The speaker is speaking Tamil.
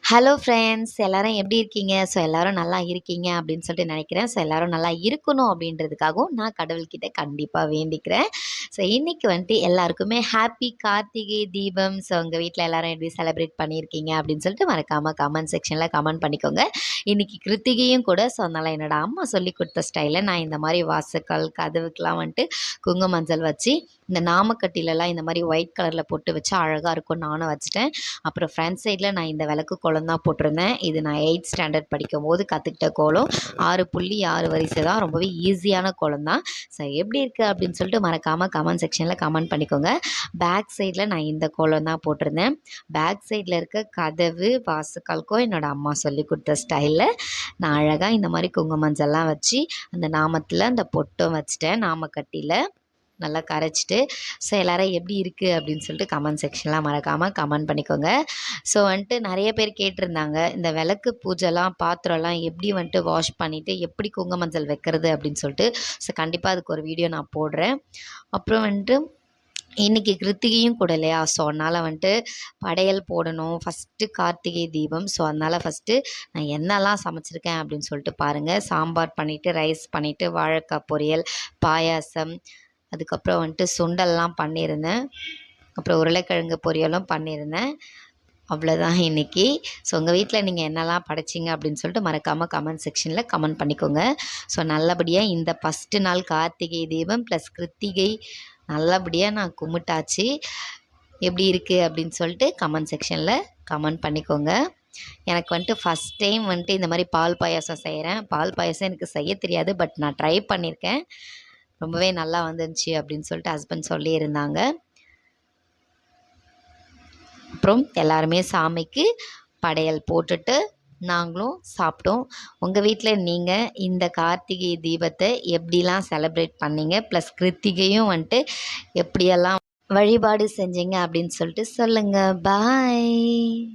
ஹலோ ஃப்ரெண்ட்ஸ் எல்லாரும் எப்படி இருக்கீங்க? ஸோ எல்லாரும் நல்லா இருக்கீங்க அப்படின்னு சொல்லிட்டு நினைக்கிறேன். ஸோ எல்லாரும் நல்லா இருக்கணும் அப்படின்றதுக்காகவும் நான் கடவுள்கிட்ட கண்டிப்பாக வேண்டிக்கிறேன். ஸோ இன்னைக்கு வந்துட்டு எல்லாருக்குமே ஹாப்பி கார்த்திகை தீபம். ஸோ உங்கள் வீட்டில் எல்லாரும் எப்படி செலிப்ரேட் பண்ணியிருக்கீங்க அப்படின்னு சொல்லிட்டு மறக்காமல் கமெண்ட் செக்ஷனில் கமெண்ட் பண்ணிக்கோங்க. இன்னைக்கு கிருத்திகையும் கூட. ஸோ அதனால் என்னோட அம்மா சொல்லி கொடுத்த ஸ்டைலில் நான் இந்த மாதிரி வாசக்கால் கதவுக்கெலாம் வந்துட்டு குங்கும மஞ்சள் வச்சு இந்த நாமக்கட்டிலெல்லாம் இந்த மாதிரி ஒயிட் கலரில் போட்டு வச்சா அழகாக இருக்கும். நானும் வச்சுட்டேன். அப்புறம் ஃப்ரண்ட் சைடில் நான் இந்த விளக்கு கோலம் தான் போட்டிருந்தேன். இது நான் 8th ஸ்டாண்டர்ட் படிக்கும் போது கற்றுக்கிட்ட கோலம். 6 வரிசை தான், ரொம்பவே ஈஸியான கோலம் தான். ஸோ எப்படி இருக்குது அப்படின்னு சொல்லிட்டு மறக்காமல் கமெண்ட் செக்ஷனில் கமெண்ட் பண்ணிக்கோங்க. பேக் சைடில் நான் இந்த கோலம் தான் போட்டிருந்தேன். பேக் சைடில் இருக்க கதவு வாசக்காலுக்கும் என்னோட அம்மா சொல்லி கொடுத்த ஸ்டைலில் நான் அழகாக இந்த மாதிரி குங்கும மஞ்சள்லாம் வச்சு அந்த நாமத்தில் அந்த பொட்டும் வச்சுட்டேன். நாமக்கட்டியில் நல்லா கரைச்சிட்டு. ஸோ எல்லோரும் எப்படி இருக்குது அப்படின்னு சொல்லிட்டு கமெண்ட் செக்ஷன்லாம் மறக்காமல் கமெண்ட் பண்ணிக்கோங்க. ஸோ வந்துட்டு நிறைய பேர் கேட்டிருந்தாங்க, இந்த விளக்கு பூஜைலாம் பாத்திரம்லாம் எப்படி வந்துட்டு வாஷ் பண்ணிவிட்டு எப்படி குங்கும மஞ்சள் வைக்கிறது அப்படின்னு சொல்லிட்டு. ஸோ கண்டிப்பாக அதுக்கு ஒரு வீடியோ நான் போடுறேன். அப்புறம் வந்துட்டு இன்றைக்கி கிருத்திகையும் கூட இல்லையா? ஸோ அதனால் வந்துட்டு படையல் போடணும். ஃபஸ்ட்டு கார்த்திகை தீபம். ஸோ அதனால் ஃபஸ்ட்டு நான் என்னெல்லாம் சமைச்சிருக்கேன் அப்படின்னு சொல்லிட்டு பாருங்கள். சாம்பார் பண்ணிவிட்டு, ரைஸ் பண்ணிவிட்டு, வாழைக்காய் பொரியல், பாயாசம், அதுக்கப்புறம் வந்துட்டு சுண்டல்லாம் பண்ணியிருந்தேன். அப்புறம் உருளைக்கிழங்கு பொரியலும் பண்ணியிருந்தேன். அவ்வளோதான் இன்றைக்கி. ஸோ உங்கள் வீட்டில் நீங்கள் என்னெல்லாம் படைச்சிங்க அப்படின்னு சொல்லிட்டு மறக்காமல் கமெண்ட் செக்ஷனில் கமெண்ட் பண்ணிக்கோங்க. ஸோ நல்லபடியாக இந்த ஃபஸ்ட்டு நாள் கார்த்திகை தீபம் ப்ளஸ் கிருத்திகை நல்லபடியாக நான் கும்பிட்டாச்சு. எப்படி இருக்குது அப்படின்னு சொல்லிட்டு கமெண்ட் செக்ஷனில் கமெண்ட் பண்ணிக்கோங்க. எனக்கு வந்துட்டு ஃபஸ்ட் டைம் வந்துட்டு இந்த மாதிரி பால் பாயாசம் செய்கிறேன். பால் பாயாசம் எனக்கு செய்ய தெரியாது, பட் நான் ட்ரை பண்ணியிருக்கேன். ரொம்பவே நல்லா வந்துருந்துச்சு அப்படின்னு சொல்லிட்டு ஹஸ்பண்ட் சொல்லியிருந்தாங்க. அப்புறம் எல்லாருமே சாமிக்கு படையல் போட்டுட்டு நாங்களும் சாப்பிட்டோம். உங்கள் வீட்டில் நீங்கள் இந்த கார்த்திகை தீபத்தை எப்படிலாம் செலிப்ரேட் பண்ணீங்க, ப்ளஸ் கிருத்திகையும் வந்துட்டு எப்படியெல்லாம் வழிபாடு செஞ்சீங்க அப்படின்னு சொல்லிட்டு சொல்லுங்கள். பாய்.